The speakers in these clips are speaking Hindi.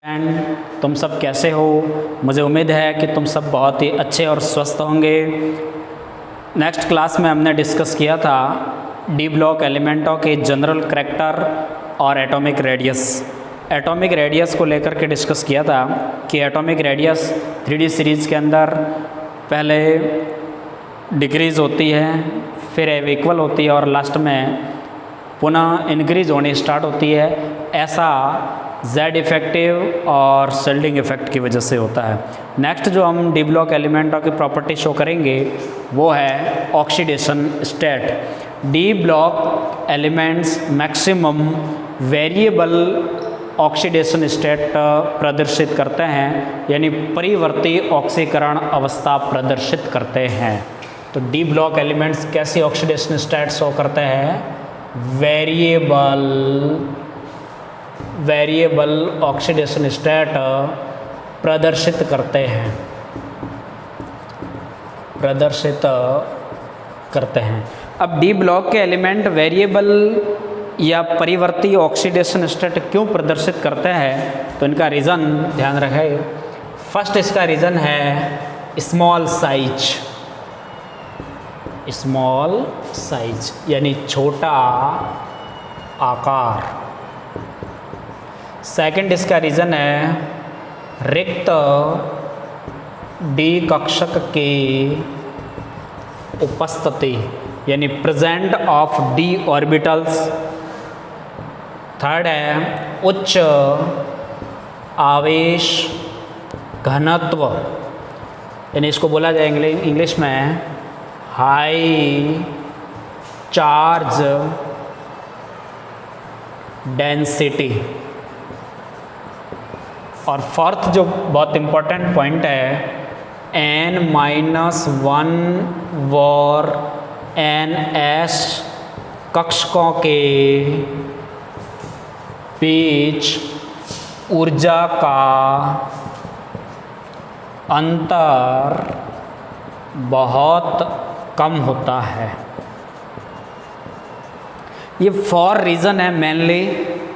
एंड तुम सब कैसे हो। मुझे उम्मीद है कि तुम सब बहुत ही अच्छे और स्वस्थ होंगे। नेक्स्ट क्लास में हमने डिस्कस किया था डी ब्लॉक एलिमेंटों के जनरल करैक्टर और एटॉमिक रेडियस। एटॉमिक रेडियस को लेकर के डिस्कस किया था कि एटॉमिक रेडियस 3D सीरीज़ के अंदर पहले डिक्रीज़ होती है, फिर एव इक्वल होती है और लास्ट में पुनः इंक्रीज होनी स्टार्ट होती है। ऐसा जेड इफेक्टिव और सेल्डिंग इफेक्ट की वजह से होता है। नेक्स्ट जो हम डी ब्लॉक एलिमेंटों की प्रॉपर्टी शो करेंगे वो है oxidation state. D block elements maximum variable oxidation state प्रदर्शित करते हैं, यानी परिवर्ती ऑक्सीकरण अवस्था प्रदर्शित करते हैं। तो डी ब्लॉक एलिमेंट्स कैसी ऑक्सीडेशन स्टेट शो करते हैं? वेरिएबल ऑक्सीडेशन स्टेट प्रदर्शित करते हैं। अब डी ब्लॉक के एलिमेंट वेरिएबल या परिवर्ती ऑक्सीडेशन स्टेट क्यों प्रदर्शित करते हैं, तो इनका रीज़न ध्यान रखें। फर्स्ट इसका रीज़न है स्मॉल साइज यानी छोटा आकार। सेकंड इसका रीज़न है रिक्त डी कक्षक की उपस्थिति यानी present of D orbitals. Third है उच्च आवेश घनत्व, यानी इसको बोला जाए इंग्लिश में हाई चार्ज डेंसिटी। और फोर्थ जो बहुत इम्पोर्टेंट पॉइंट है n-1 वॉर ns कक्षकों के बीच ऊर्जा का अंतर बहुत कम होता है। ये 4 रीज़न है मेनली।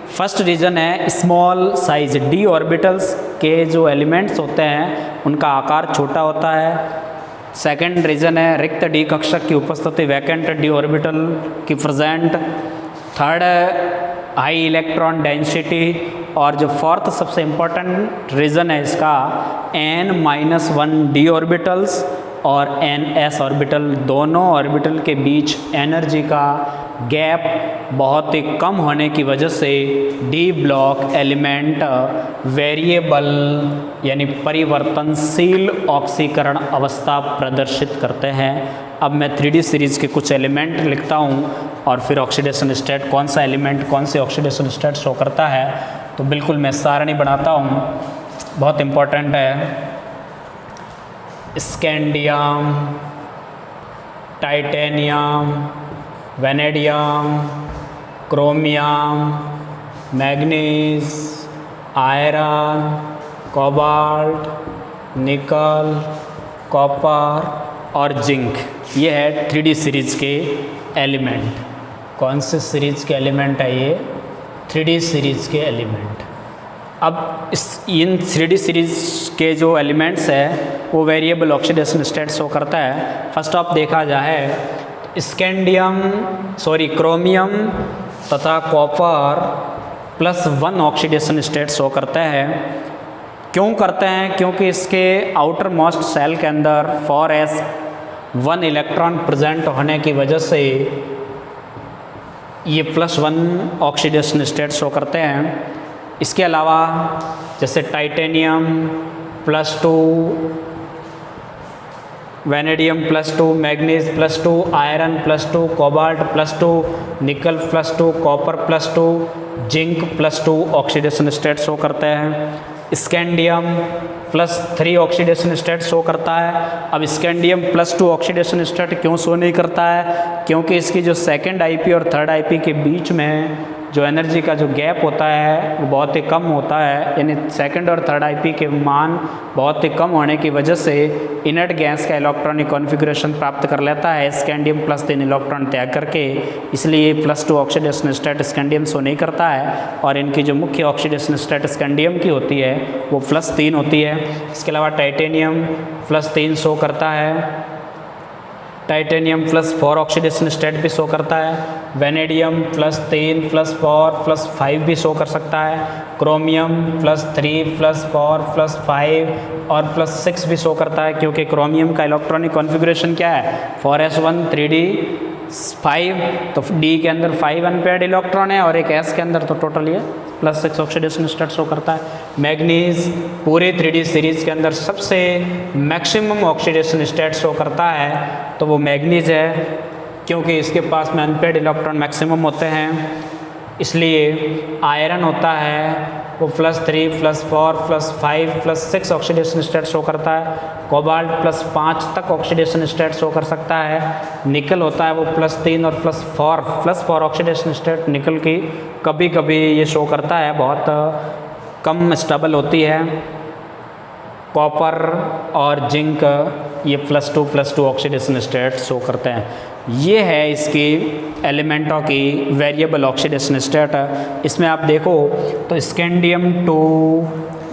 फर्स्ट रीज़न है स्मॉल साइज, डी ऑर्बिटल्स के जो एलिमेंट्स होते हैं उनका आकार छोटा होता है। सेकंड रीज़न है रिक्त डी कक्षक की उपस्थिति, वैकेंट डी ऑर्बिटल की प्रेजेंट। थर्ड है हाई इलेक्ट्रॉन डेंसिटी। और जो फोर्थ सबसे इम्पोर्टेंट रीज़न है इसका n-1 डी ऑर्बिटल्स और ns ऑर्बिटल, दोनों ऑर्बिटल के बीच एनर्जी का गैप बहुत ही कम होने की वजह से डी ब्लॉक एलिमेंट वेरिएबल यानी परिवर्तनशील ऑक्सीकरण अवस्था प्रदर्शित करते हैं। अब मैं 3D सीरीज़ के कुछ एलिमेंट लिखता हूँ और फिर ऑक्सीडेशन स्टेट कौन सा एलिमेंट कौन से ऑक्सीडेशन स्टेट शो करता है, तो बिल्कुल मैं सारणी बनाता हूँ, बहुत इम्पोर्टेंट है। Scandium, titanium, vanadium, chromium, manganese, iron, cobalt, निकल, कॉपर और जिंक। ये है 3D सीरीज़ के एलिमेंट। कौन से सीरीज़ के एलिमेंट है ये? 3D सीरीज़ के एलिमेंट। अब इन 3D सीरीज़ के जो एलिमेंट्स है वो वेरिएबल ऑक्सीडेशन स्टेट शो करता है। फर्स्ट ऑफ देखा जाए क्रोमियम तथा कॉपर +1 ऑक्सीडेशन स्टेट शो करते हैं। क्यों करते हैं? क्योंकि इसके आउटर मोस्ट सेल के अंदर 4s1 इलेक्ट्रॉन प्रेजेंट होने की वजह से ये +1 ऑक्सीडेशन स्टेट शो करते हैं। इसके अलावा जैसे titanium +2, vanadium +2, manganese +2, iron +2, cobalt +2, निकल +2, copper +2, zinc +2 oxidation state show करते हैं। स्कैंडियम +3 ऑक्सीडेशन स्टेट शो करता है। अब स्कैंडियम +2 ऑक्सीडेशन स्टेट क्यों शो नहीं करता है? क्योंकि इसकी जो सेकंड आईपी और थर्ड आईपी के बीच में जो एनर्जी का जो गैप होता है वो बहुत ही कम होता है, यानी सेकंड और थर्ड आईपी के मान बहुत ही कम होने की वजह से इनर्ट गैस का इलेक्ट्रॉनिक कॉन्फ़िगरेशन प्राप्त कर लेता है स्कैंडियम +3 इलेक्ट्रॉन त्याग करके। इसलिए +2 ऑक्सीडेशन स्टेट स्कैंडियम शो नहीं करता है और इनकी जो मुख्य ऑक्सीडेशन स्टेट स्कैंडियम की होती है वो +3 होती है। इसके अलावा टाइटेनियम +3 शो करता है, टाइटेनियम +4 ऑक्सीडेशन स्टेट भी शो करता है, वेनेडियम +3 +4 +5 भी शो कर सकता है, क्रोमियम +3 +4 +5 और +6 भी शो करता है, क्योंकि क्रोमियम का इलेक्ट्रॉनिक कॉन्फ़िगरेशन क्या है 4s1 3d5, तो D के अंदर 5 अनपेयर्ड इलेक्ट्रॉन है और एक S के अंदर तो टोटल ये +6 ऑक्सीडेशन स्टेट शो करता है। मैग्नीज पूरे 3D सीरीज़ के अंदर सबसे मैक्सिमम ऑक्सीडेशन स्टेट शो करता है तो वो मैग्नीज है, क्योंकि इसके पास में अनपेयर्ड इलेक्ट्रॉन मैक्सिमम होते हैं। इसलिए आयरन होता है वो +3 +4 +5 +6 ऑक्सीडेशन स्टेट शो करता है। कोबाल्ट +5 तक ऑक्सीडेशन स्टेट शो कर सकता है। निकल होता है वो +3 और +4 ऑक्सीडेशन स्टेट निकल की कभी कभी ये शो करता है, बहुत कम स्टेबल होती है। कॉपर और जिंक ये +2 ऑक्सीडेशन स्टेट शो करते हैं। ये है इसकी एलिमेंटों की वेरिएबल ऑक्सीडेशन स्टेट। इसमें आप देखो तो स्कैंडियम टू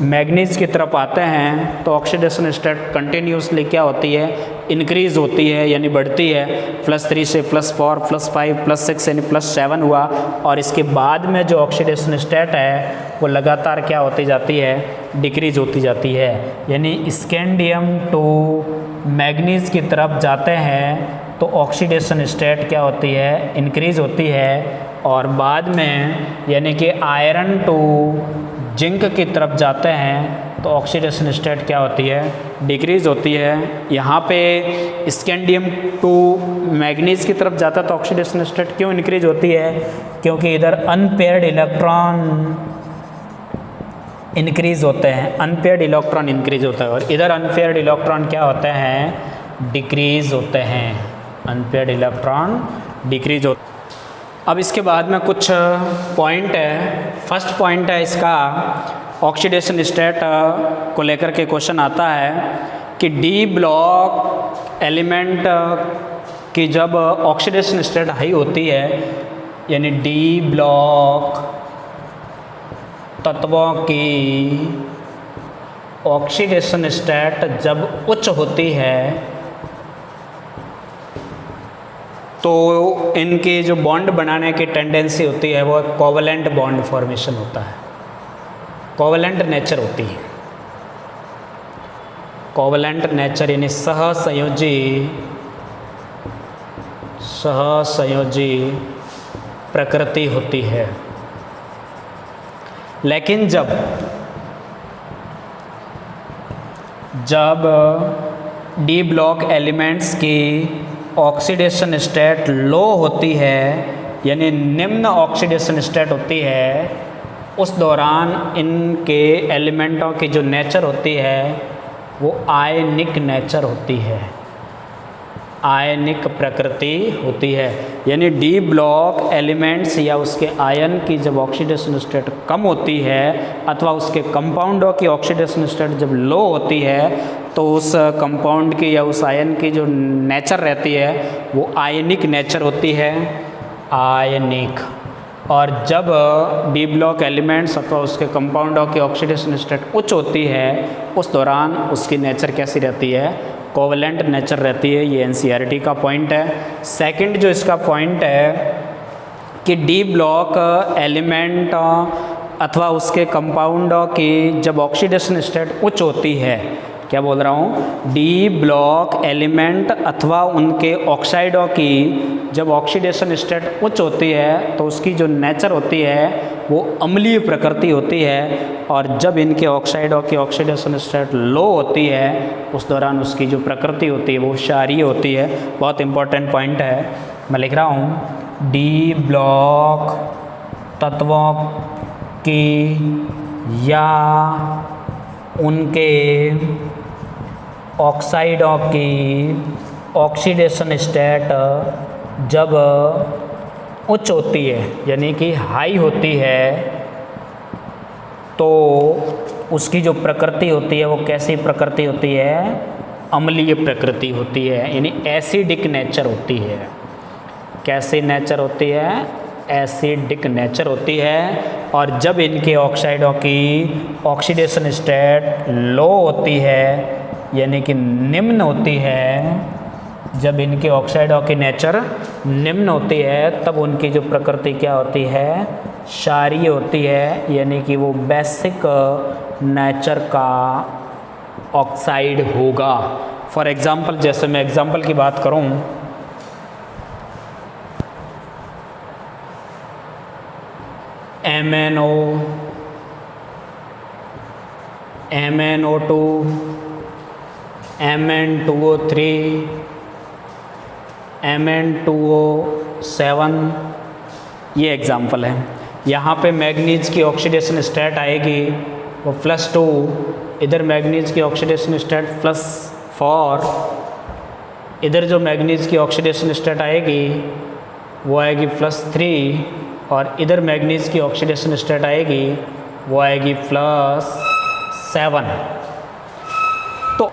मैग्नीज की तरफ आते हैं तो ऑक्सीडेशन स्टेट कंटिन्यूसली क्या होती है, इंक्रीज़ होती है यानी बढ़ती है। +3 से +4 +5 +6 यानी +7 हुआ, और इसके बाद में जो ऑक्सीडेशन स्टेट है वो लगातार क्या होती जाती है, डिक्रीज होती जाती है। यानी स्कैंडियम टू मैग्नीज की तरफ जाते हैं तो ऑक्सीडेशन स्टेट क्या होती है, इंक्रीज़ होती है, और बाद में यानी कि आयरन टू जिंक की तरफ जाते हैं तो ऑक्सीडेशन स्टेट क्या होती है, डिक्रीज़ होती है। यहाँ पे स्कैंडियम टू मैग्नीज की तरफ जाता है तो ऑक्सीडेशन स्टेट क्यों इंक्रीज होती है, क्योंकि इधर अनपेयर्ड इलेक्ट्रॉन इंक्रीज होते हैं, अनपेयर्ड इलेक्ट्रॉन इंक्रीज होता है, और इधर अनपेयर्ड इलेक्ट्रॉन क्या होते हैं, डिक्रीज होते हैं, अनपेयर्ड इलेक्ट्रॉन डिक्रीज होते हैं। अब इसके बाद में कुछ पॉइंट है। फर्स्ट पॉइंट है इसका ऑक्सीडेशन स्टेट को लेकर के क्वेश्चन आता है कि डी ब्लॉक एलिमेंट की जब ऑक्सीडेशन स्टेट हाई होती है, यानी डी ब्लॉक तत्वों की ऑक्सीडेशन स्टेट जब उच्च होती है तो इनके जो बॉन्ड बनाने की टेंडेंसी होती है वो कोवलेंट बॉन्ड फॉर्मेशन होता है, कोवलेंट नेचर होती है। कोवलेंट नेचर यानी सहसंयोजी प्रकृति होती है। लेकिन जब डी ब्लॉक एलिमेंट्स की ऑक्सीडेशन स्टेट लो होती है, यानी निम्न ऑक्सीडेशन स्टेट होती है, उस दौरान इनके एलिमेंटों की जो नेचर होती है वो आयनिक नेचर होती है, आयनिक प्रकृति होती है। यानी डी ब्लॉक एलिमेंट्स या उसके आयन की जब ऑक्सीडेशन स्टेट कम होती है अथवा उसके कंपाउंडों की ऑक्सीडेशन स्टेट जब लो होती है तो उस कंपाउंड की या उस आयन की जो नेचर रहती है वो आयनिक नेचर होती है, आयनिक। और जब डी ब्लॉक एलिमेंट्स अथवा उसके कंपाउंडों की ऑक्सीडेशन स्टेट उच्च होती है उस दौरान उसकी नेचर कैसी रहती है, कोवलेंट नेचर रहती है। ये एनसीईआरटी का पॉइंट है। सेकंड जो इसका पॉइंट है कि डी ब्लॉक एलिमेंट अथवा उसके कंपाउंडों की जब ऑक्सीडेशन स्टेट उच्च होती है, क्या बोल रहा हूँ, डी ब्लॉक एलिमेंट अथवा उनके ऑक्साइडों की जब ऑक्सीडेशन स्टेट उच्च होती है तो उसकी जो नेचर होती है वो अम्लीय प्रकृति होती है, और जब इनके ऑक्साइडों की ऑक्सीडेशन स्टेट लो होती है उस दौरान उसकी जो प्रकृति होती है वो क्षारीय होती है। बहुत इंपॉर्टेंट पॉइंट है, मैं लिख रहा हूँ, डी ब्लॉक तत्वों की या उनके ऑक्साइडों की ऑक्सीडेशन स्टेट जब उच्च होती है यानी कि हाई होती है तो उसकी जो प्रकृति होती है वो कैसी प्रकृति होती है, अम्लीय प्रकृति होती है, यानी एसिडिक नेचर होती है। कैसी नेचर होती है, एसिडिक नेचर होती है। और जब इनके ऑक्साइडों की ऑक्सीडेशन स्टेट लो होती है यानी कि निम्न होती है, जब इनके ऑक्साइडों की नेचर निम्न होती है तब उनकी जो प्रकृति क्या होती है, क्षारीय होती है, यानी कि वो बेसिक नेचर का ऑक्साइड होगा। फॉर एग्जांपल, जैसे मैं एग्जांपल की बात करूं, MnO, MnO2, Mn2O3, Mn2O7, ये एग्जाम्पल है। यहाँ पे मैग्नीज की ऑक्सीडेशन स्टेट आएगी वो +2, इधर मैग्नीज की ऑक्सीडेशन स्टेट +4, इधर जो मैग्नीज की ऑक्सीडेशन स्टेट आएगी वो आएगी +3, और इधर मैग्नीज की ऑक्सीडेशन स्टेट आएगी वो आएगी +7। तो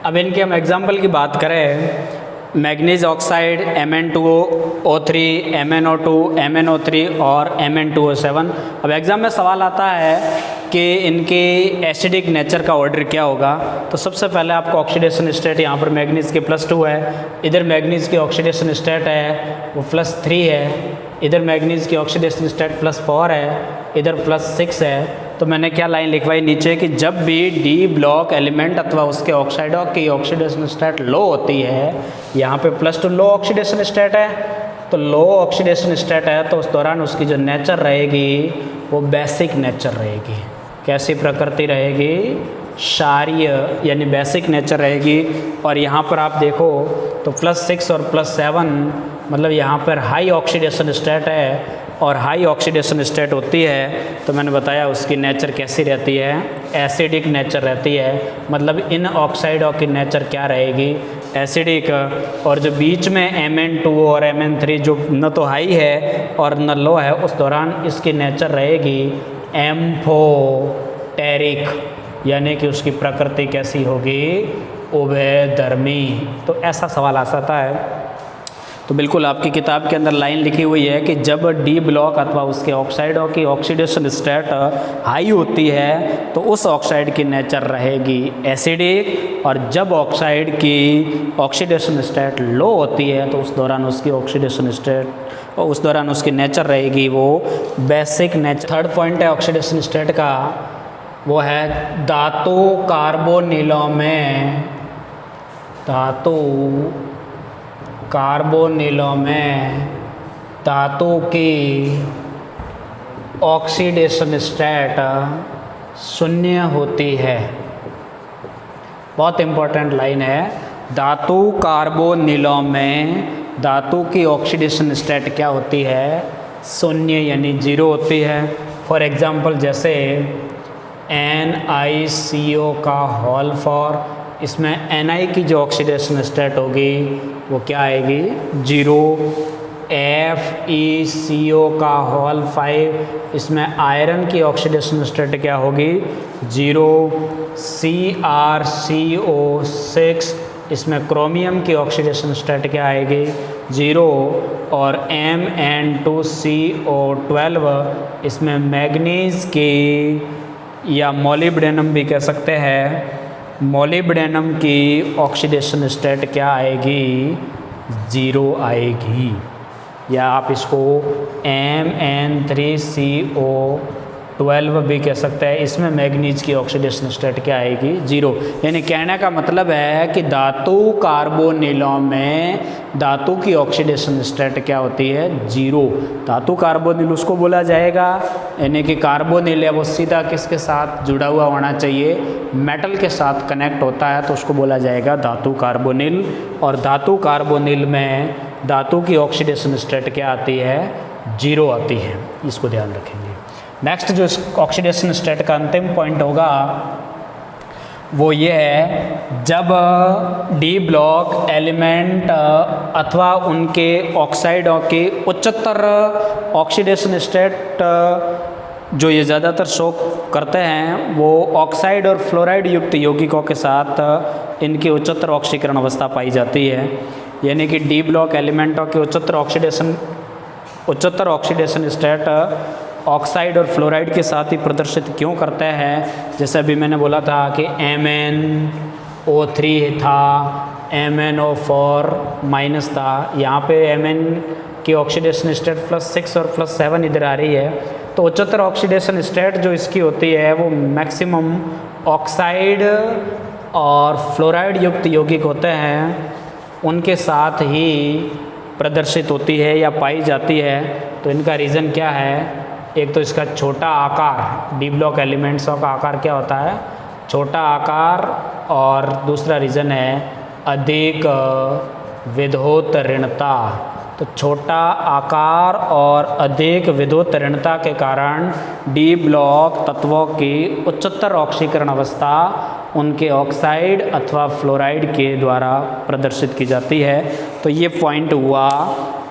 अब इनके हम एग्जाम्पल की बात करें, manganese oxide Mn2O3, MnO2, MnO3 और Mn2O7। अब एग्ज़ाम में सवाल आता है कि इनके एसिडिक नेचर का ऑर्डर क्या होगा। तो सबसे पहले आपको ऑक्सीडेशन स्टेट, यहाँ पर मैग्नीज के +2 है, इधर मैग्नीज की ऑक्सीडेशन स्टेट है वो +3 है, इधर मैग्नीज की ऑक्सीडेशन स्टेट +4 है, इधर +6 है। तो मैंने क्या लाइन लिखवाई नीचे कि जब भी डी ब्लॉक एलिमेंट अथवा उसके ऑक्साइडों की ऑक्सीडेशन स्टेट लो होती है, यहाँ पे +2 लो ऑक्सीडेशन स्टेट है, तो लो ऑक्सीडेशन स्टेट है तो उस दौरान उसकी जो नेचर रहेगी वो बेसिक नेचर रहेगी। कैसी प्रकृति रहेगी, क्षारीय यानी बेसिक नेचर रहेगी। और यहाँ पर आप देखो तो +6 और +7 मतलब यहाँ पर हाई ऑक्सीडेशन स्टेट है, और हाई ऑक्सीडेशन स्टेट होती है तो मैंने बताया उसकी नेचर कैसी रहती है, एसिडिक नेचर रहती है। मतलब इन ऑक्साइडों की नेचर क्या रहेगी, एसिडिक। और जो बीच में Mn2 और Mn3 जो न तो हाई है और न लो है, उस दौरान इसकी नेचर रहेगी एम्फोटेरिक, यानी कि उसकी प्रकृति कैसी होगी, उभयधर्मी। तो ऐसा सवाल आ सकता है। तो बिल्कुल आपकी किताब के अंदर लाइन लिखी हुई है कि जब डी ब्लॉक अथवा उसके ऑक्साइडों की ऑक्सीडेशन स्टेट हाई होती है तो उस ऑक्साइड की नेचर रहेगी एसिडिक, और जब ऑक्साइड की ऑक्सीडेशन स्टेट लो होती है तो उस दौरान उसकी ऑक्सीडेशन स्टेट उस दौरान उसकी नेचर रहेगी वो बेसिक नेचर। थर्ड पॉइंट है ऑक्सीडेशन स्टेट का, वो है धातु कार्बोनिलों में, धातु कार्बोनिलों में धातु की ऑक्सीडेशन स्टेट 0 होती है। बहुत इम्पोर्टेंट लाइन है, धातु कार्बोनिलों में धातु की ऑक्सीडेशन स्टेट क्या होती है, 0 यानी 0 होती है। फॉर एग्जांपल जैसे NiCO का होल 4, इसमें Ni की जो ऑक्सीडेशन स्टेट होगी वो क्या आएगी, 0। FeCO का होल 5, इसमें आयरन की ऑक्सीडेशन स्टेट क्या होगी, 0। CrCO6, इसमें क्रोमियम की ऑक्सीडेशन स्टेट क्या आएगी, 0। और Mn2CO12, इसमें मैग्नीज की या मोलिब्डेनम भी कह सकते हैं, मोलिब्डेनम की ऑक्सीडेशन स्टेट क्या आएगी, 0 आएगी। या आप इसको Mn3CO12 भी कह सकते हैं, इसमें मैग्नीज की ऑक्सीडेशन स्टेट क्या आएगी, 0। यानी कहने का मतलब है कि धातु कार्बोनिलों में धातु की ऑक्सीडेशन स्टेट क्या होती है, 0। धातु कार्बोनिल उसको बोला जाएगा, यानी कि कार्बोनिल है वो सीधा किसके साथ जुड़ा हुआ होना चाहिए, मेटल के साथ कनेक्ट होता है तो उसको बोला जाएगा धातु कार्बोनिल। और धातु कार्बोनिल में धातु की ऑक्सीडेशन स्टेट क्या आती है, 0 आती है, इसको ध्यान रखेंगे। नेक्स्ट जो ऑक्सीडेशन स्टेट का अंतिम पॉइंट होगा वो ये है, जब डी ब्लॉक एलिमेंट अथवा उनके ऑक्साइडों के उच्चतर ऑक्सीडेशन स्टेट जो ये ज़्यादातर शो करते हैं वो ऑक्साइड और फ्लोराइड युक्त यौगिकों के साथ इनकी उच्चतर ऑक्सीकरण अवस्था पाई जाती है। यानी कि डी ब्लॉक एलिमेंटों के उच्चतर ऑक्सीडेशन स्टेट ऑक्साइड और फ्लोराइड के साथ ही प्रदर्शित क्यों करते हैं। जैसे अभी मैंने बोला था कि MnO3 था, MnO4 माइनस था, यहाँ पे Mn की ऑक्सीडेशन स्टेट +6 और +7 इधर आ रही है। तो उच्चतर ऑक्सीडेशन स्टेट जो इसकी होती है वो मैक्सिमम ऑक्साइड और फ्लोराइड युक्त यौगिक होते हैं उनके साथ ही प्रदर्शित होती है या पाई जाती है। तो इनका रीज़न क्या है, एक तो इसका छोटा आकार, डी ब्लॉक एलिमेंट्सों का आकार क्या होता है, छोटा आकार, और दूसरा रीज़न है अधिक विद्युतऋणता। तो छोटा आकार और अधिक विद्युतऋणता के कारण डी ब्लॉक तत्वों की उच्चतर ऑक्सीकरण अवस्था उनके ऑक्साइड अथवा फ्लोराइड के द्वारा प्रदर्शित की जाती है। तो ये पॉइंट हुआ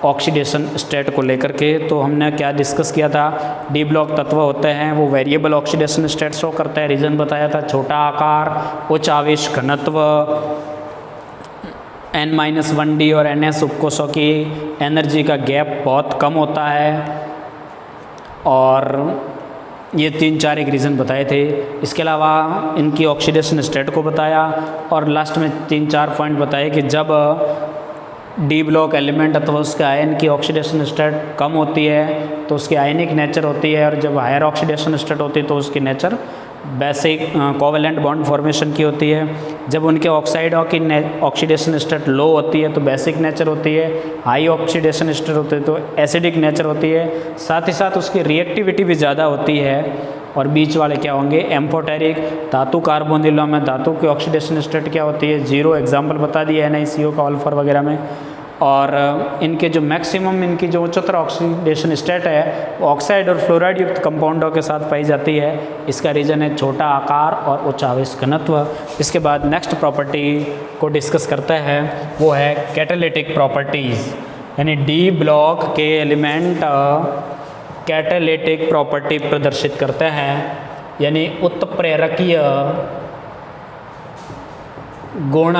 ऑक्सीडेशन स्टेट को लेकर के। तो हमने क्या डिस्कस किया था, डी ब्लॉक तत्व होते हैं वो वेरिएबल ऑक्सीडेशन स्टेट शो करते हैं। रीज़न बताया था, छोटा आकार, उच्च आवेश घनत्व, N-1D और NS उपकोषों की एनर्जी का गैप बहुत कम होता है, और ये 3-4 एक रीज़न बताए थे। इसके अलावा इनकी ऑक्सीडेशन स्टेट को बताया, और लास्ट में 3-4 पॉइंट बताए कि जब डी ब्लॉक एलिमेंट अथवा उसके आयन की ऑक्सीडेशन स्टेट कम होती है तो उसकी आयनिक नेचर होती है, और जब हायर ऑक्सीडेशन स्टेट होती है तो उसकी nature basic covalent bond formation की होती है। जब उनके ऑक्साइडों की ऑक्सीडेशन स्टेट लो होती है तो बेसिक नेचर होती है, हाई ऑक्सीडेशन स्टेट होती है तो एसिडिक नेचर होती है। साथ ही साथ उसकी रिएक्टिविटी भी ज़्यादा होती है। और बीच वाले क्या होंगे, एम्फोटेरिक। धातु कार्बोनिलों में धातु की ऑक्सीडेशन स्टेट क्या होती है, 0 एग्जाम्पल बता दिया NiCO का अल्फर वगैरह में। और इनके जो मैक्सिमम इनकी जो उच्चतर ऑक्सीडेशन स्टेट है वो ऑक्साइड और फ्लोराइड युक्त कंपाउंडों के साथ पाई जाती है। इसका रीज़न है छोटा आकार और उच्च आवेश घनत्व। इसके बाद नेक्स्ट प्रॉपर्टी को डिस्कस करते हैं, वो है कैटालिटिक प्रॉपर्टीज़। यानी डी ब्लॉक के एलिमेंट कैटालिटिक प्रॉपर्टी प्रदर्शित करते हैं, यानी उत्प्रेरकीय गुण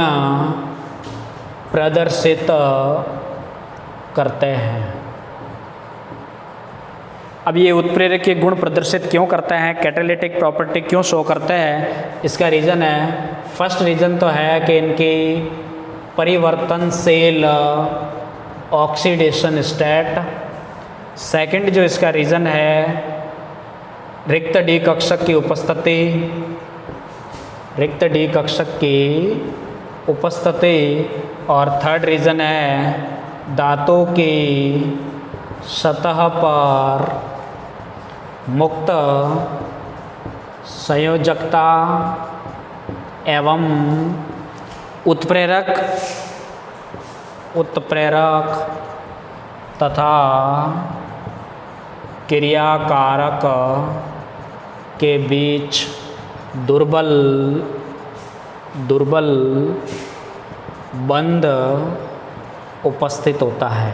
प्रदर्शित करते हैं। अब ये उत्प्रेरकीय गुण प्रदर्शित क्यों करते हैं, कैटालिटिक प्रॉपर्टी क्यों शो करते हैं, इसका रीज़न है, फर्स्ट रीज़न तो है कि इनकी परिवर्तनशील ऑक्सीडेशन स्टेट। सेकंड जो इसका रीज़न है, रिक्त डी कक्षक की उपस्थिति, रिक्त डी कक्षक की उपस्थिति। और थर्ड रीज़न है धातु की सतह पर मुक्त संयोजकता एवं उत्प्रेरक तथा क्रियाकारक के बीच दुर्बल बंध उपस्थित होता है।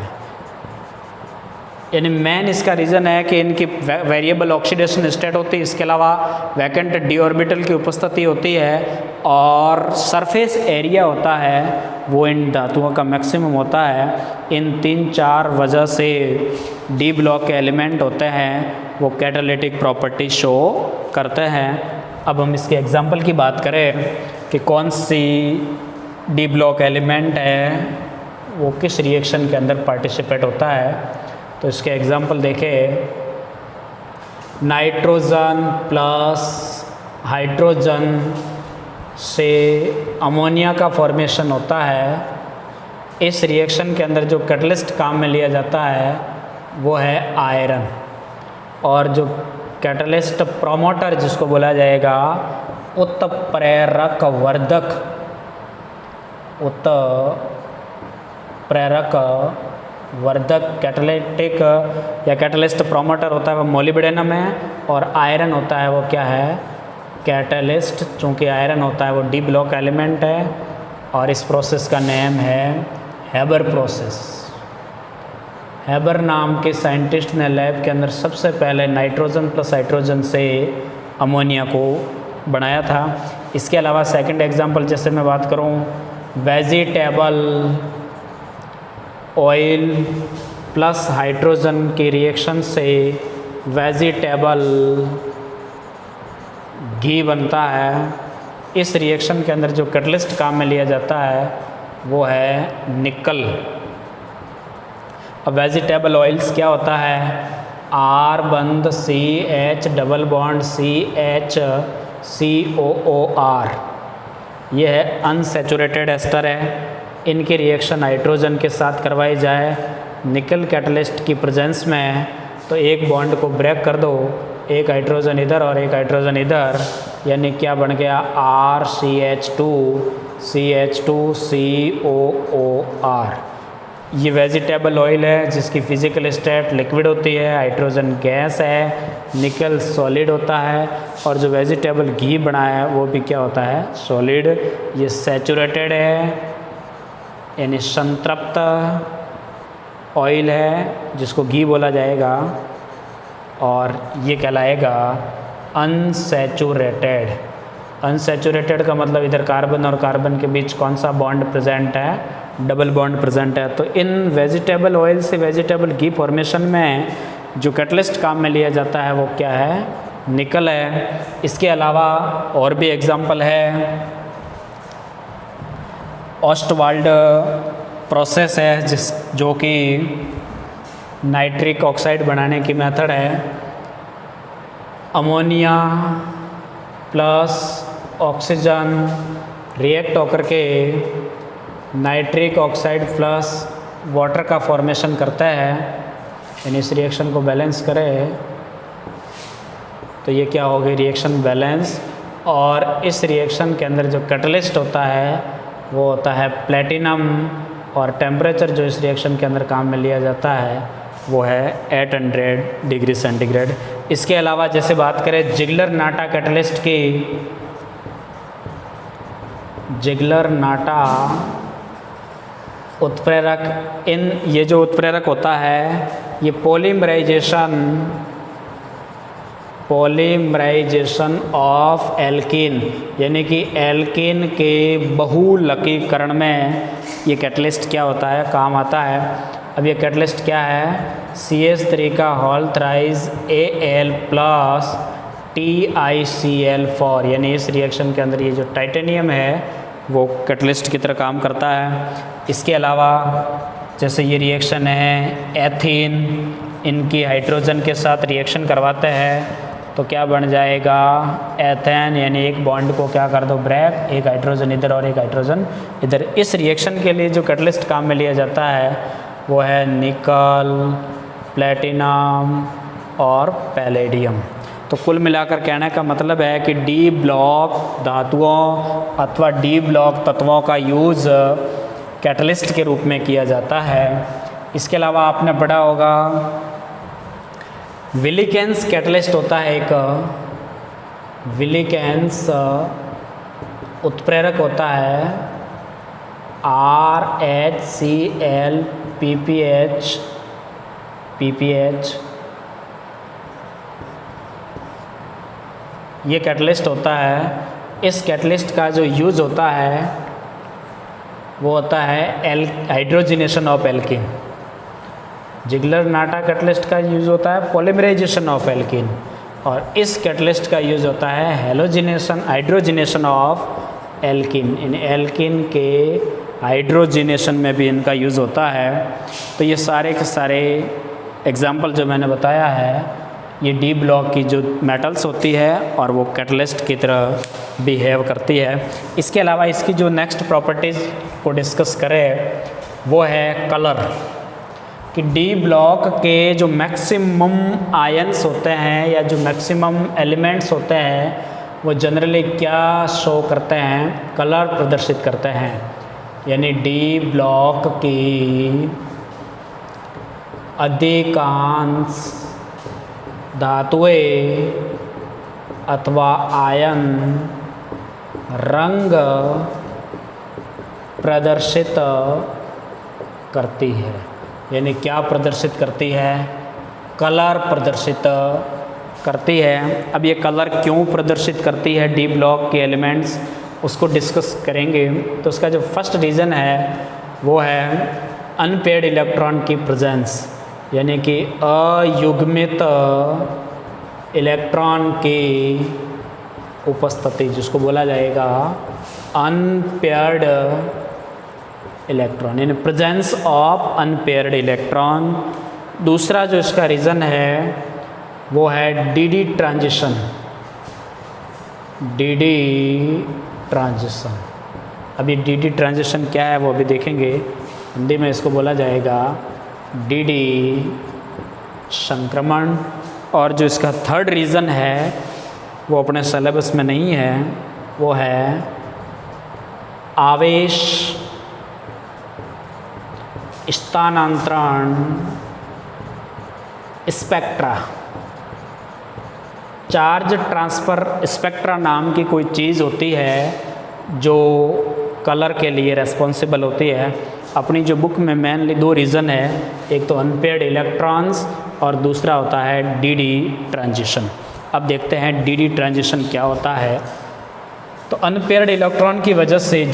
यानी मेन इसका रीज़न है कि इनकी वेरिएबल ऑक्सीडेशन स्टेट होती है, इसके अलावा वैकेंट डी ऑर्बिटल की उपस्थिति होती है, और सरफेस एरिया होता है वो इन धातुओं का मैक्सिमम होता है। इन 3-4 वजह से डी ब्लॉक के एलिमेंट होते हैं वो कैटालिटिक प्रॉपर्टी शो करते हैं। अब हम इसके एग्जाम्पल की बात करें कि कौन सी डी ब्लॉक एलिमेंट है वो किस रिएक्शन के अंदर पार्टिसिपेट होता है, तो इसके एग्जाम्पल देखें। नाइट्रोजन प्लस हाइड्रोजन से अमोनिया का फॉर्मेशन होता है। इस रिएक्शन के अंदर जो कैटलिस्ट काम में लिया जाता है वो है आयरन, और जो कैटलिस्ट प्रोमोटर जिसको बोला जाएगा उत्प्रेरक वर्धक कैटालिटिक या कैटलिस्ट प्रोमोटर होता है वो मोलिब्डेनम है, और आयरन होता है वो क्या है, कैटलिस्ट, चूँकि आयरन होता है वो डी ब्लॉक एलिमेंट है, और इस प्रोसेस का नेम है हैबर प्रोसेस। हैबर नाम के साइंटिस्ट ने लैब के अंदर सबसे पहले नाइट्रोजन प्लस हाइड्रोजन से अमोनिया को बनाया था। इसके अलावा सेकंड एग्जांपल जैसे मैं बात करूं, वेजिटेबल ऑयल प्लस हाइड्रोजन के रिएक्शन से वेजिटेबल घी बनता है। इस रिएक्शन के अंदर जो कैटलिस्ट काम में लिया जाता है वो है निकल। अब वेजिटेबल ऑयल्स क्या होता है, आर बंद CH डबल बॉन्ड CHCOOR, ये है अनसैचुरेटेड एस्टर है। इनकी रिएक्शन हाइड्रोजन के साथ करवाई जाए निकल कैटलिस्ट की प्रेजेंस में, तो एक बॉन्ड को ब्रेक कर दो, एक हाइड्रोजन इधर और एक हाइड्रोजन इधर, यानी क्या बन गया RCH2CH2COOR। ये वेजिटेबल ऑयल है जिसकी फिजिकल स्टेट लिक्विड होती है, हाइड्रोजन गैस है, निकल सॉलिड होता है, और जो वेजिटेबल घी बना है वो भी क्या होता है, सॉलिड। ये सैचुरेटेड है यानी संतृप्त ऑयल है जिसको घी बोला जाएगा, और ये कहलाएगा अनसैचुरेटेड। अनसैचुरेटेड का मतलब इधर कार्बन और कार्बन के बीच कौन सा बॉन्ड प्रेजेंट है, डबल बॉन्ड प्रेजेंट है। तो इन वेजिटेबल ऑयल से वेजिटेबल घी फॉर्मेशन में जो कैटलिस्ट काम में लिया जाता है वो क्या है, निकल है। इसके अलावा और भी एग्जांपल है, ऑस्टवाल्ड प्रोसेस है जो कि नाइट्रिक ऑक्साइड बनाने की मेथड है। अमोनिया प्लस ऑक्सीजन रिएक्ट होकर के नाइट्रिक ऑक्साइड प्लस वाटर का फॉर्मेशन करता है, यानी इस रिएक्शन को बैलेंस करें तो ये क्या होगी, रिएक्शन बैलेंस। और इस रिएक्शन के अंदर जो कैटलिस्ट होता है वो होता है प्लेटिनम, और टेम्परेचर जो इस रिएक्शन के अंदर काम में लिया जाता है वो है 800 डिग्री सेंटीग्रेड। इसके अलावा जैसे बात करें जिगलर नाटा कैटलिस्ट की, जिगलर नाटा उत्प्रेरक, ये जो उत्प्रेरक होता है ये पॉलीमराइजेशन ऑफ एल्कीन, यानी कि एल्कीन के बहुलकीकरण में ये कैटलिस्ट क्या होता है, काम आता है। अब ये कैटलिस्ट क्या है, CH3 का whole thrice Al plus TiCl4, यानी इस रिएक्शन के अंदर ये जो टाइटेनियम है वो कैटलिस्ट की तरह काम करता है। इसके अलावा जैसे ये रिएक्शन है एथीन, इनकी हाइड्रोजन के साथ रिएक्शन करवाते हैं तो क्या बन जाएगा, एथेन, यानी एक बॉन्ड को क्या कर दो ब्रेक, एक हाइड्रोजन इधर और एक हाइड्रोजन इधर। इस रिएक्शन के लिए जो कैटलिस्ट काम में लिया जाता है वो है निकल, प्लेटिनम और पैलेडियम। तो कुल मिलाकर कहने का मतलब है कि डी ब्लॉक धातुओं अथवा डी ब्लॉक तत्वों का यूज़ कैटलिस्ट के रूप में किया जाता है। इसके अलावा आपने पढ़ा होगा विलिकेंस कैटलिस्ट होता है एक, विलिकेंस उत्प्रेरक होता है RHCl PPH, ये कैटलिस्ट होता है। इस कैटलिस्ट का जो यूज़ होता है वो होता है hydrogenation of alkene. Ziggler NATA catalyst का यूज़ होता है पॉलीमराइजेशन ऑफ एल्कीन, और इस कैटलिस्ट का यूज़ होता है hydrogenation of alkene. In alkene के हाइड्रोजिनेशन में भी इनका यूज़ होता है। तो ये सारे के सारे एग्जाम्पल जो मैंने बताया है ये डी ब्लॉक की जो मेटल्स होती है और वो कैटलिस्ट की तरह बिहेव करती है। इसके अलावा इसकी जो नेक्स्ट प्रॉपर्टीज़ को डिस्कस करें वो है कलर, कि डी ब्लॉक के जो मैक्सिमम आयंस होते हैं या जो मैक्सिमम एलिमेंट्स होते हैं वो जनरली क्या शो करते हैं, कलर प्रदर्शित करते हैं। यानी डी ब्लॉक की अधिकांश धातुएं अथवा आयन रंग प्रदर्शित करती है। यानी क्या प्रदर्शित करती है? कलर प्रदर्शित करती है। अब ये कलर क्यों प्रदर्शित करती है डी ब्लॉक के एलिमेंट्स, उसको डिस्कस करेंगे। तो उसका जो फर्स्ट रीज़न है वो है अनपेयर्ड इलेक्ट्रॉन की प्रेजेंस, यानी कि अयुग्मित इलेक्ट्रॉन की उपस्थिति, जिसको बोला जाएगा अनपेयर्ड इलेक्ट्रॉन, यानी प्रेजेंस ऑफ अनपेयर्ड इलेक्ट्रॉन। दूसरा जो इसका रीज़न है वो है डी ट्रांजिशन। डी ट्रांजिशन, अभी डी ट्रांजिशन क्या है वो अभी देखेंगे। हिंदी में इसको बोला जाएगा डी संक्रमण। और जो इसका थर्ड रीज़न है वो अपने सिलेबस में नहीं है, वो है आवेश स्थानांतरण स्पेक्ट्रा। चार्ज ट्रांसफ़र स्पेक्ट्रा नाम की कोई चीज़ होती है जो कलर के लिए रेस्पॉन्सिबल होती है। अपनी जो बुक में मेनली दो रीज़न है, एक तो अनपेयर्ड इलेक्ट्रॉन्स और दूसरा होता है डी ट्रांजिशन। अब देखते हैं डी ट्रांजिशन क्या होता है। तो अनपेयर्ड इलेक्ट्रॉन की वजह से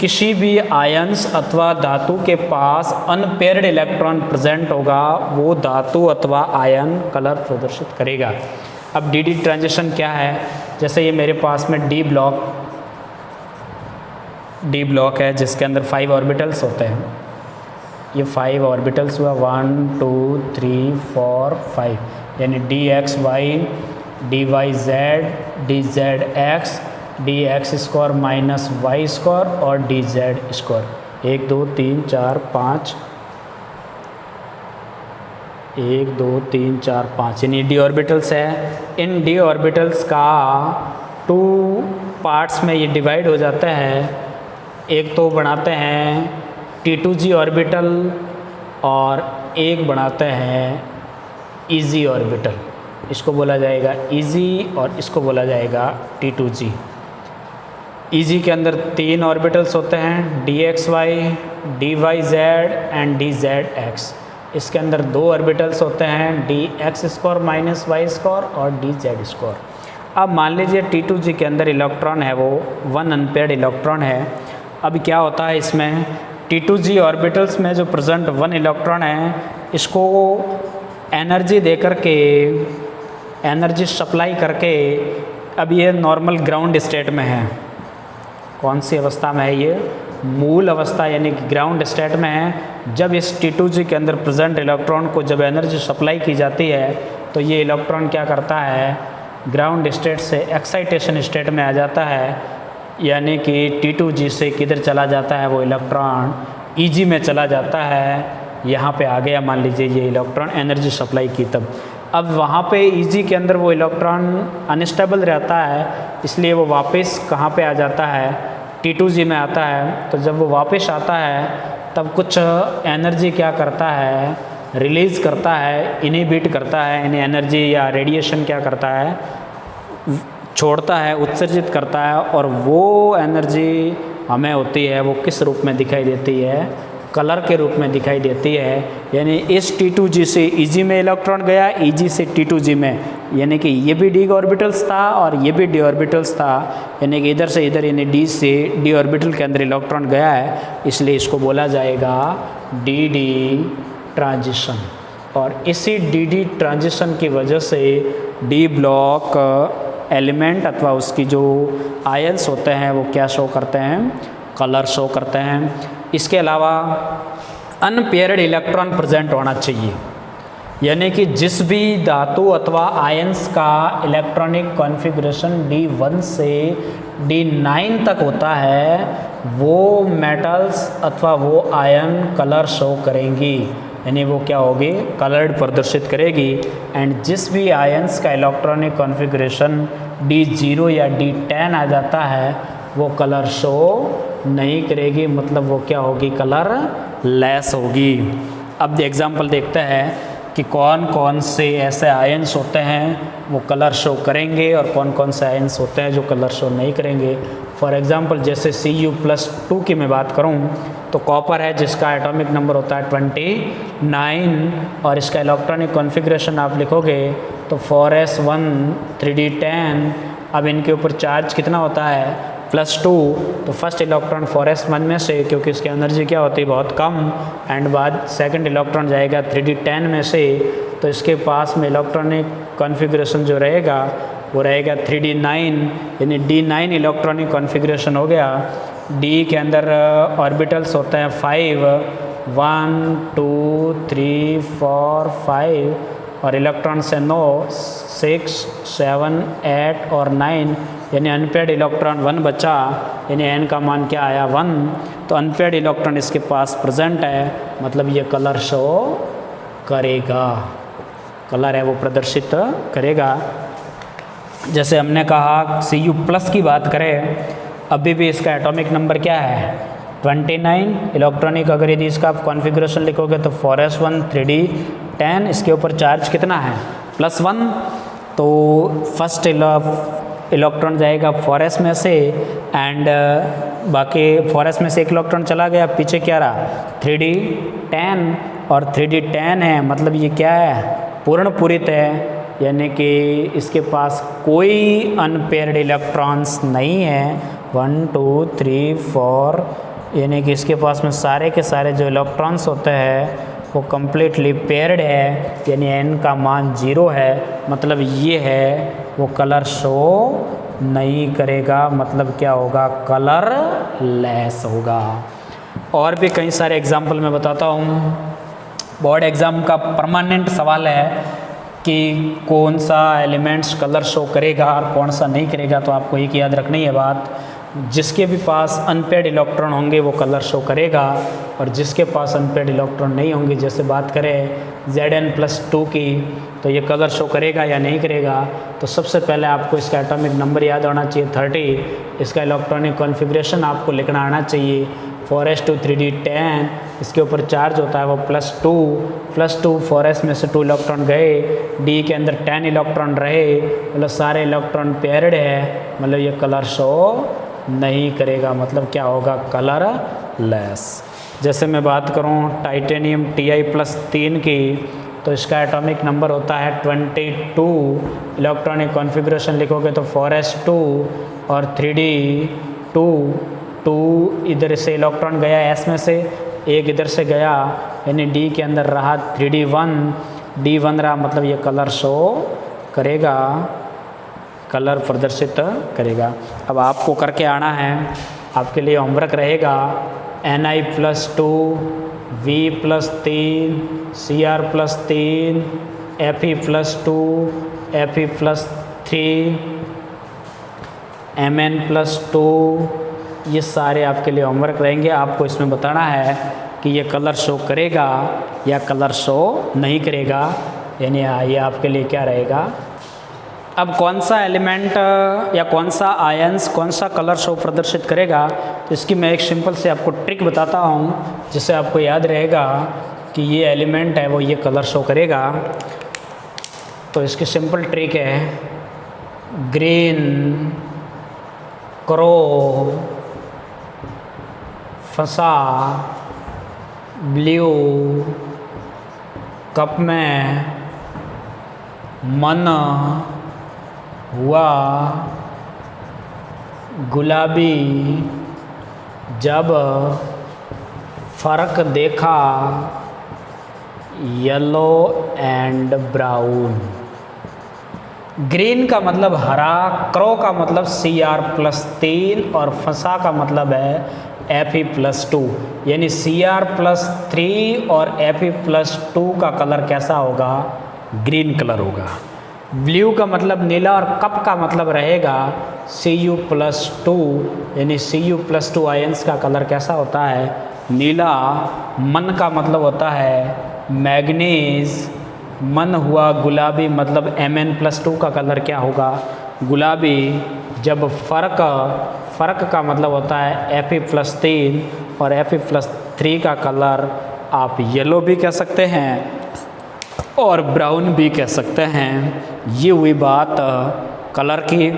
किसी भी आयंस अथवा धातु के पास अनपेयर्ड इलेक्ट्रॉन प्रेजेंट होगा, वो धातु अथवा आयन कलर प्रदर्शित करेगा। अब डी ट्रांजिशन क्या है? जैसे ये मेरे पास में डी ब्लॉक है जिसके अंदर 5 ऑर्बिटल्स होते हैं। ये 5 ऑर्बिटल्स हुआ 1 2 3 4 5, यानी d x y, d y z, d z x, d x square minus y square और डी जेड स्क्वायर। 1 2 3 4 5, 1 2 3 4 5, यानी डी ऑर्बिटल्स है। इन डी ऑर्बिटल्स का 2 पार्ट्स में ये डिवाइड हो जाता है। एक तो बनाते हैं T2G ऑर्बिटल और एक बनाते हैं EG ऑर्बिटल। इसको बोला जाएगा EG और इसको बोला जाएगा T2G। EG के अंदर 3 ऑर्बिटल्स होते हैं, DXY, DYZ एंड DZX। इसके अंदर 2 ऑर्बिटल्स होते हैं, DX square minus y square और DZ स्क्वायर। अब मान लीजिए T2G के अंदर इलेक्ट्रॉन है वो 1 अनपेयर्ड इलेक्ट्रॉन है। अब क्या होता है इसमें, T2G ऑर्बिटल्स में जो प्रेजेंट 1 इलेक्ट्रॉन है, इसको एनर्जी दे करके, एनर्जी सप्लाई करके, अब ये नॉर्मल ग्राउंड स्टेट में है। कौन सी अवस्था में है ये? मूल अवस्था, यानी कि ग्राउंड स्टेट में है। जब इस T2G के अंदर प्रेजेंट इलेक्ट्रॉन को जब एनर्जी सप्लाई की जाती है तो ये इलेक्ट्रॉन क्या करता है, ग्राउंड स्टेट से एक्साइटेशन स्टेट में आ जाता है, यानी कि T2G से किधर चला जाता है वो इलेक्ट्रॉन, EG में चला जाता है। यहाँ पे आ गया मान लीजिए ये इलेक्ट्रॉन एनर्जी सप्लाई की तब। अब वहाँ पे EG के अंदर वो इलेक्ट्रॉन अनस्टेबल रहता है, इसलिए वो वापस कहाँ पे आ जाता है, T2G में आता है। तो जब वो वापस आता है तब कुछ एनर्जी क्या करता है, रिलीज़ करता है, इनहिबिट करता है, यानी एनर्जी या रेडिएशन क्या करता है, छोड़ता है, उत्सर्जित करता है। और वो एनर्जी हमें होती है वो किस रूप में दिखाई देती है, कलर के रूप में दिखाई देती है। यानी इस T2G से EG में इलेक्ट्रॉन गया, EG से T2G में, यानी कि ये भी D ऑर्बिटल्स था और ये भी D ऑर्बिटल्स था, यानी कि इधर से इधर, यानी D से D ऑर्बिटल के अंदर इलेक्ट्रॉन गया है, इसलिए इसको बोला जाएगा डी ट्रांजिशन। और इसी डी ट्रांजिशन की वजह से डी ब्लॉक एलिमेंट अथवा उसकी जो आयंस होते हैं वो क्या शो करते हैं, कलर शो करते हैं। इसके अलावा अनपेयर्ड इलेक्ट्रॉन प्रेजेंट होना चाहिए, यानी कि जिस भी धातु अथवा आयंस का इलेक्ट्रॉनिक कॉन्फ़िगरेशन D1 से D9 तक होता है, वो मेटल्स अथवा वो आयन कलर शो करेंगी, यानी वो क्या होगी, कलर्ड प्रदर्शित करेगी। एंड जिस भी आयंस का इलेक्ट्रॉनिक कॉन्फ़िगरेशन D0 या D10 आ जाता है वो कलर शो नहीं करेगी, मतलब वो क्या होगी, कलर लेस होगी। अब एग्जांपल देखते हैं। कि कौन कौन से ऐसे आयन्स होते हैं वो कलर शो करेंगे और कौन कौन से आयन्स होते हैं जो कलर शो नहीं करेंगे। फॉर एग्जांपल जैसे Cu+2 की मैं बात करूं तो कॉपर है जिसका एटॉमिक नंबर होता है 29 और इसका इलेक्ट्रॉनिक कॉन्फ़िगरेशन आप लिखोगे तो 4s1 3d10। अब इनके ऊपर चार्ज कितना होता है +2, तो फर्स्ट इलेक्ट्रॉन 4s1 में से, क्योंकि इसकी एनर्जी क्या होती है बहुत कम, एंड बाद सेकंड इलेक्ट्रॉन जाएगा 3d10 में से, तो इसके पास में इलेक्ट्रॉनिक कॉन्फ़िगरेशन जो रहेगा वो रहेगा 3d9, यानी d9 इलेक्ट्रॉनिक कॉन्फ़िगरेशन हो गया। d के अंदर ऑर्बिटल्स होते हैं 5, 1 2 3 4 5 और इलेक्ट्रॉन्स है 9, 6 7 8 और 9, यानी अनपेड इलेक्ट्रॉन 1 बचा, यानी n का मान क्या आया 1। तो अनपेड इलेक्ट्रॉन इसके पास प्रेजेंट है, मतलब ये कलर शो करेगा, कलर है वो प्रदर्शित करेगा। जैसे हमने कहा Cu+ की बात करें, अभी भी इसका एटॉमिक नंबर क्या है 29 इलेक्ट्रॉनिक। अगर यदि इसका आप कॉन्फ़िगरेशन लिखोगे तो 4s1 3d10, इसके ऊपर चार्ज कितना है +1, तो फर्स्ट इलेक्ट्रॉन जाएगा 4s में से एंड बाकी 4s में से एक इलेक्ट्रॉन चला गया, पीछे क्या रहा 3d10 और 3d10 है, मतलब ये क्या है पूर्ण पूरित है, यानी कि इसके पास कोई अनपेयर्ड इलेक्ट्रॉन्स नहीं है। 1 2 3 4, यानी कि इसके पास में सारे के सारे जो इलेक्ट्रॉन्स होते हैं वो कम्प्लीटली पेयर्ड है, यानी n का मान 0 है, मतलब ये है वो कलर शो नहीं करेगा, मतलब क्या होगा कलर लेस होगा। और भी कई सारे एग्जाम्पल मैं बताता हूँ। बोर्ड एग्ज़ाम का परमानेंट सवाल है कि कौन सा एलिमेंट्स कलर शो करेगा और कौन सा नहीं करेगा, तो आपको एक याद रखनी है बात, जिसके भी पास अनपेड इलेक्ट्रॉन होंगे वो कलर शो करेगा और जिसके पास अनपेड इलेक्ट्रॉन नहीं होंगे, जैसे बात करें Zn+2 की, तो ये कलर शो करेगा या नहीं करेगा। तो सबसे पहले आपको इसका एटॉमिक नंबर याद होना चाहिए 30, इसका इलेक्ट्रॉनिक कॉन्फ़िगरेशन आपको लिखना आना चाहिए 4s2 3d10, इसके ऊपर चार्ज होता है वो +2, 4s में से 2 इलेक्ट्रॉन गए, d के अंदर 10 इलेक्ट्रॉन रहे, मतलब सारे इलेक्ट्रॉन पेयर्ड है, मतलब ये कलर शो नहीं करेगा, मतलब क्या होगा कलर लेस। जैसे मैं बात करूं टाइटेनियम Ti+3 की, तो इसका एटॉमिक नंबर होता है 22, इलेक्ट्रॉनिक कॉन्फ़िगरेशन लिखोगे तो 4s2 और 3d2, 2 इधर से इलेक्ट्रॉन गया s में से, एक इधर से गया, यानी d के अंदर रहा 3d1, d1 रहा, मतलब ये कलर शो करेगा, कलर प्रदर्शित करेगा। अब आपको करके आना है, आपके लिए होमवर्क रहेगा Ni+2 V+3 Cr+3 Fe+2 Fe+3 Mn+2, ये सारे आपके लिए होमवर्क रहेंगे। आपको इसमें बताना है कि ये कलर शो करेगा या कलर शो नहीं करेगा, यानी ये आपके लिए क्या रहेगा। अब कौन सा एलिमेंट या कौन सा आयंस कौन सा कलर शो प्रदर्शित करेगा, तो इसकी मैं एक सिंपल से आपको ट्रिक बताता हूँ, जिससे आपको याद रहेगा कि ये एलिमेंट है वो ये कलर शो करेगा। तो इसकी सिंपल ट्रिक है ग्रीन, क्रो, फंसा, ब्लू, कप में, मन, हुआ, गुलाबी, जब, फर्क देखा, येलो एंड ब्राउन। ग्रीन का मतलब हरा, क्रो का मतलब Cr+3 और फंसा का मतलब है Fe+2, यानी Cr+3 और Fe+2 का कलर कैसा होगा ग्रीन कलर होगा। ब्लू का मतलब नीला और कप का मतलब रहेगा Cu+2, यानी Cu+2 आयंस का कलर कैसा होता है नीला। मन का मतलब होता है मैग्नीज, मन हुआ गुलाबी, मतलब Mn+2 का कलर क्या होगा गुलाबी। जब फ़र्क का मतलब होता है Fe+3 और Fe+3 का कलर आप येलो भी कह सकते हैं और ब्राउन भी कह सकते हैं। ये हुई बात कलर की।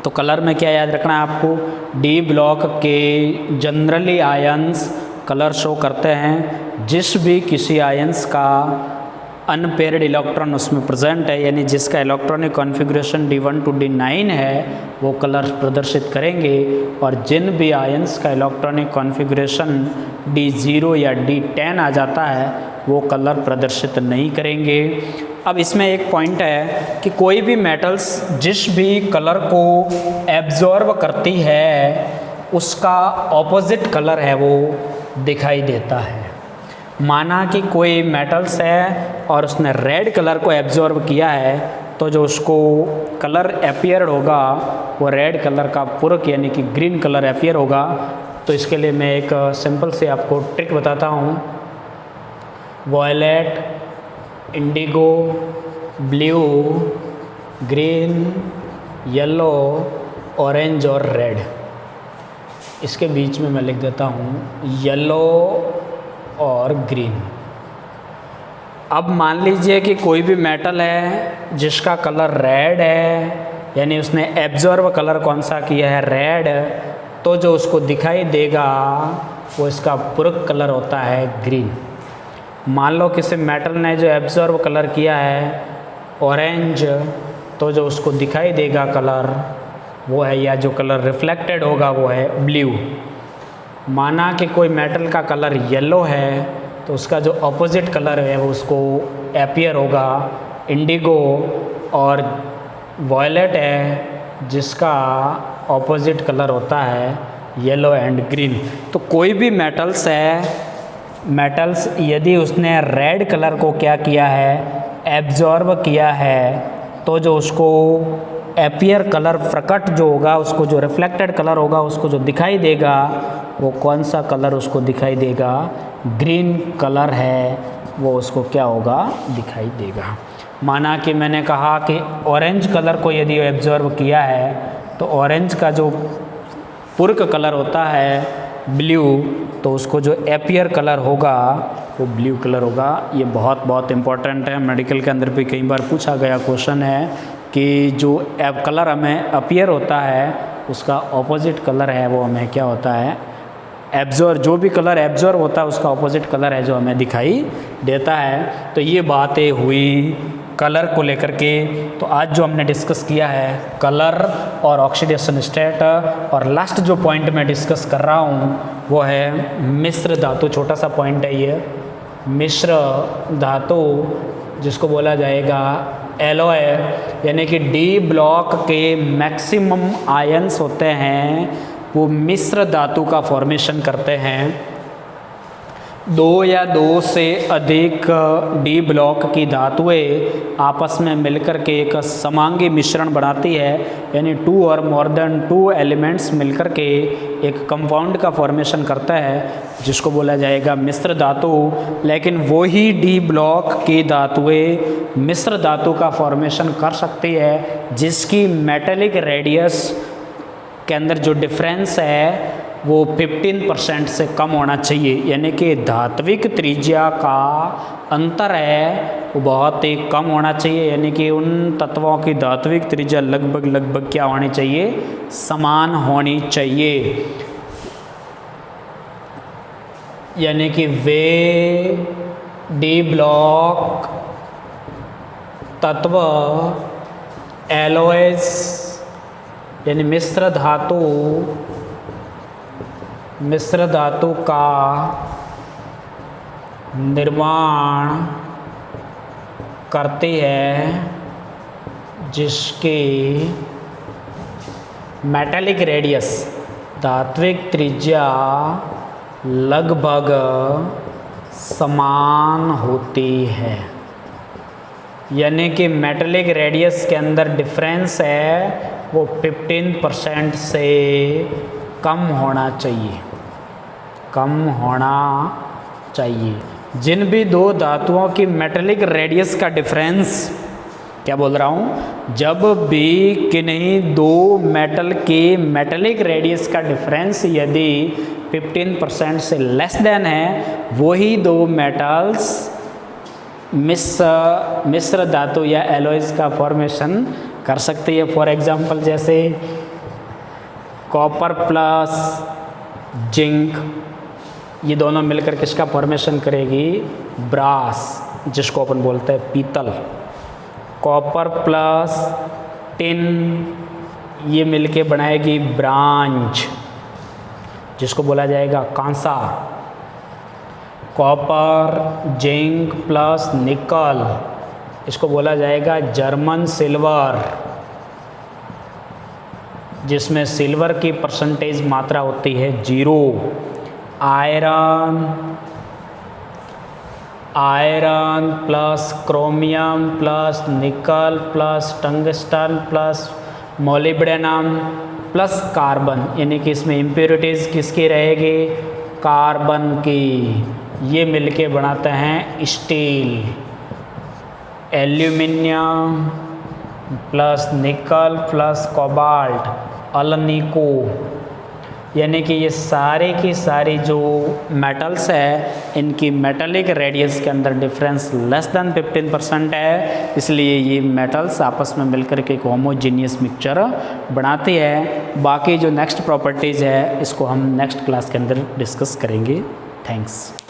तो कलर में क्या याद रखना है आपको, डी ब्लॉक के जनरली आयंस कलर शो करते हैं। जिस भी किसी आयंस का अनपेयर्ड इलेक्ट्रॉन उसमें प्रेजेंट है, यानी जिसका electronic configuration D1 to D9 है, वो कलर प्रदर्शित करेंगे। और जिन भी आयंस का इलेक्ट्रॉनिक कॉन्फ़िगरेशन D0 या D10 आ जाता है, वो कलर प्रदर्शित नहीं करेंगे। अब इसमें एक पॉइंट है कि कोई भी मेटल्स जिस भी कलर को एब्जॉर्ब करती है, उसका ऑपोजिट कलर है वो दिखाई देता है। माना कि कोई मेटल्स है और उसने रेड कलर को एब्जॉर्ब किया है, तो जो उसको कलर अपीयर होगा वो रेड कलर का पूरक यानी कि ग्रीन कलर अपीयर होगा। तो इसके लिए मैं एक सिंपल से आपको ट्रिक बताता हूँ। Violet, indigo, blue, green, yellow, orange और रेड। इसके बीच में मैं लिख देता हूँ येलो और ग्रीन। अब मान लीजिए कि कोई भी मेटल है जिसका कलर रेड है, यानी उसने एब्जॉर्ब कलर कौन सा किया है, रेड, तो जो उसको दिखाई देगा वो इसका पूरक कलर होता है ग्रीन। मान लो किसी मेटल ने जो एब्जॉर्ब कलर किया है ऑरेंज, तो जो उसको दिखाई देगा कलर वो है, या जो कलर रिफ्लेक्टेड होगा वो है ब्लू। माना कि कोई मेटल का कलर येलो है, तो उसका जो ऑपोजिट कलर है वो उसको अपीयर होगा इंडिगो। और वॉयलेट है जिसका ऑपोजिट कलर होता है येलो एंड ग्रीन। तो कोई भी मेटल्स यदि उसने रेड कलर को क्या किया है, एब्जॉर्ब किया है, तो जो उसको अपीयर कलर प्रकट जो होगा, उसको जो रिफ्लेक्टेड कलर होगा, उसको जो दिखाई देगा वो कौन सा कलर उसको दिखाई देगा, ग्रीन कलर है वो उसको क्या होगा, दिखाई देगा। माना कि मैंने कहा कि ऑरेंज कलर को यदि एब्जॉर्ब किया है, तो ऑरेंज का जो पूरक कलर होता है ब्लू, तो उसको जो अपीयर कलर होगा वो ब्लू कलर होगा। ये बहुत इम्पॉर्टेंट है, मेडिकल के अंदर भी कई बार पूछा गया क्वेश्चन है कि जो कलर हमें अपीयर होता है उसका ऑपोजिट कलर है वो हमें क्या होता है, एब्जॉर्ब। जो भी कलर एब्जॉर्ब होता है उसका ऑपोजिट कलर है जो हमें दिखाई देता है। तो ये बातें हुई कलर को लेकर के। तो आज जो हमने डिस्कस किया है कलर और ऑक्सीडेशन स्टेट, और लास्ट जो पॉइंट मैं डिस्कस कर रहा हूँ वो है मिश्र धातु। छोटा सा पॉइंट है ये, मिश्र धातु जिसको बोला जाएगा एलॉय, यानी कि डी ब्लॉक के मैक्सिमम आयंस होते हैं वो मिश्र धातु का फॉर्मेशन करते हैं। दो या दो से अधिक डी ब्लॉक की धातुएं आपस में मिलकर के एक समांगी मिश्रण बनाती है, यानी 2 और मोर देन 2 एलिमेंट्स मिलकर के एक कंपाउंड का फॉर्मेशन करता है जिसको बोला जाएगा मिश्र धातु। लेकिन वही डी ब्लॉक की धातुएं मिश्र धातु का फॉर्मेशन कर सकती है जिसकी मेटेलिक रेडियस के अंदर जो डिफरेंस है वो 15% से कम होना चाहिए, यानी कि धात्विक त्रिज्या का अंतर है वो बहुत ही कम होना चाहिए, यानी कि उन तत्वों की धात्विक त्रिज्या लगभग क्या होनी चाहिए, समान होनी चाहिए। यानी कि वे डी ब्लॉक तत्व एलॉयज यानी मिश्र धातु का निर्माण करती है जिसकी मेटेलिक रेडियस धात्विक त्रिज्या लगभग समान होती है। यानी कि मेटेलिक रेडियस के अंदर डिफरेंस है वो 15% से कम होना चाहिए। जिन भी दो धातुओं की मेटेलिक रेडियस का डिफरेंस, क्या बोल रहा हूँ, जब भी किन्हीं दो मेटल के मेटेलिक रेडियस का डिफरेंस यदि 15% से लेस देन है, वही दो मेटल्स मिश्र धातु या एलॉयज़ का फॉर्मेशन कर सकती है। फॉर एग्जांपल जैसे कॉपर प्लस जिंक, ये दोनों मिलकर किसका फॉर्मेशन करेगी? ब्रास, जिसको अपन बोलते हैं पीतल। कॉपर प्लस टिन, ये मिलके बनाएगी ब्रांज, जिसको बोला जाएगा कांसा। कॉपर जिंक प्लस निकल, इसको बोला जाएगा जर्मन सिल्वर, जिसमें सिल्वर की परसेंटेज मात्रा होती है 0। Iron plus chromium plus nickel plus tungsten plus molybdenum plus carbon, यानी कि इसमें इम्प्योरिटीज़ किसकी रहेगी? कार्बन की। ये मिलके बनाते हैं steel. Aluminium plus nickel plus cobalt, alnico, यानी कि ये सारे की सारी जो मेटल्स है, इनकी मेटलिक रेडियस के अंदर डिफरेंस लेस देन 15% है, इसलिए ये मेटल्स आपस में मिलकर के एक होमोजीनियस मिक्सचर बनाती है। बाकी जो नेक्स्ट प्रॉपर्टीज़ है, इसको हम नेक्स्ट क्लास के अंदर डिस्कस करेंगे। थैंक्स।